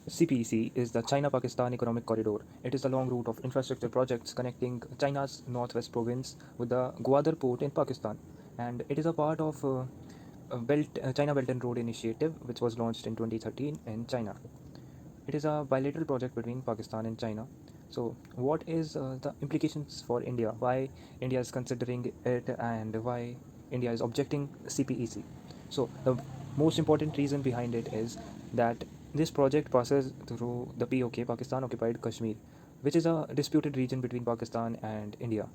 CPEC is the China-Pakistan Economic Corridor. It is the long route of infrastructure projects connecting China's northwest province with the Gwadar port in Pakistan, and it is a part of China Belt and Road Initiative, which was launched in 2013 in China. It is a bilateral project between Pakistan and China. So, what is the implications for India? Why India is considering it, and why India is objecting CPEC? So, the most important reason behind it is that this project passes through the POK, Pakistan Occupied Kashmir, which is a disputed region between Pakistan and India,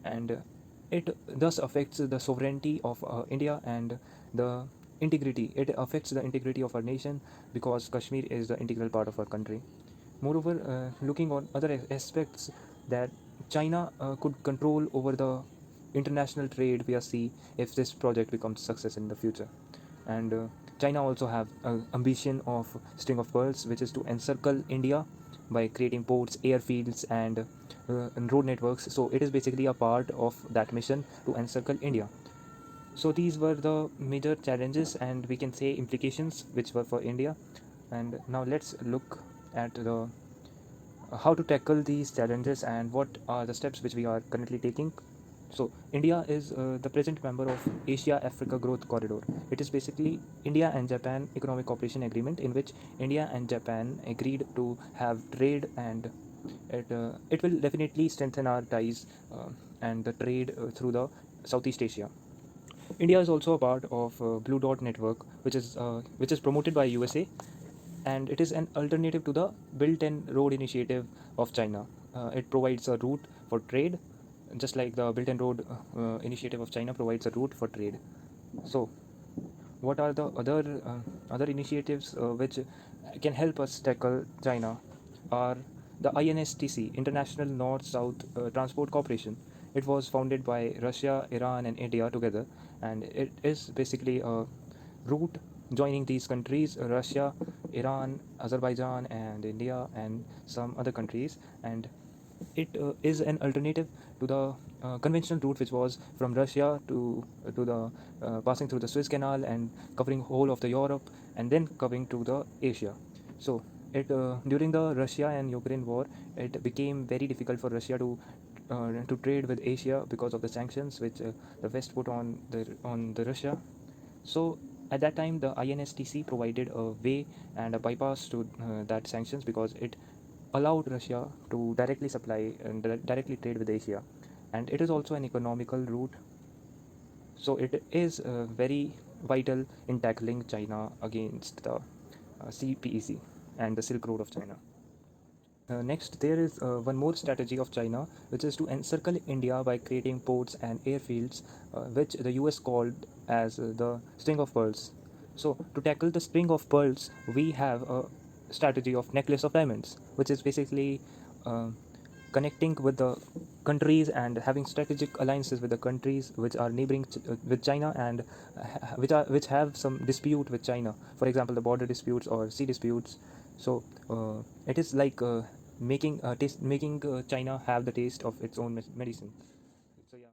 and it thus affects the sovereignty of India and the integrity. It affects the integrity of our nation because Kashmir is the integral part of our country. Moreover, looking on other aspects, that China could control over the international trade via sea if this project becomes success in the future. And China also have ambition of string of pearls, which is to encircle India by creating ports, airfields, and road networks. So it is basically a part of that mission to encircle India. So these were the major challenges and we can say implications which were for India. And now let's look at the how to tackle these challenges and what are the steps which we are currently taking. So India is the present member of Asia Africa Growth Corridor. It is basically India and Japan Economic Cooperation Agreement, in which India and Japan agreed to have trade, and it will definitely strengthen our ties and the trade through the Southeast Asia. India is also a part of Blue Dot Network, which is promoted by USA, and it is an alternative to the Belt and Road Initiative of China. It provides a route for trade, just like the Belt and Road Initiative of China provides a route for trade. So, what are the other initiatives which can help us tackle China? Are the INSTC, International North-South Transport Corporation. It was founded by Russia, Iran, and India together, and it is basically a route joining these countries: Russia, Iran, Azerbaijan, and India, and some other countries. And it is an alternative to the conventional route, which was from Russia to the passing through the Suez Canal and covering whole of the Europe, and then coming to the Asia. So it during the Russia and Ukraine war, it became very difficult for Russia to trade with Asia because of the sanctions which the West put on the Russia. So at that time, the INSTC provided a way and a bypass to that sanctions, because it allowed Russia to directly supply and directly trade with Asia, and it is also an economical route. So it is very vital in tackling China against the CPEC and the Silk Road of China. Next, there is one more strategy of China, which is to encircle India by creating ports and airfields, which the US called as the string of pearls. So, to tackle the string of pearls, we have a strategy of necklace of diamonds, which is basically uh, connecting with the countries and having strategic alliances with the countries which are neighboring with China, and which have some dispute with China. For example, the border disputes or sea disputes. So it is like making China have the taste of its own medicine. So yeah.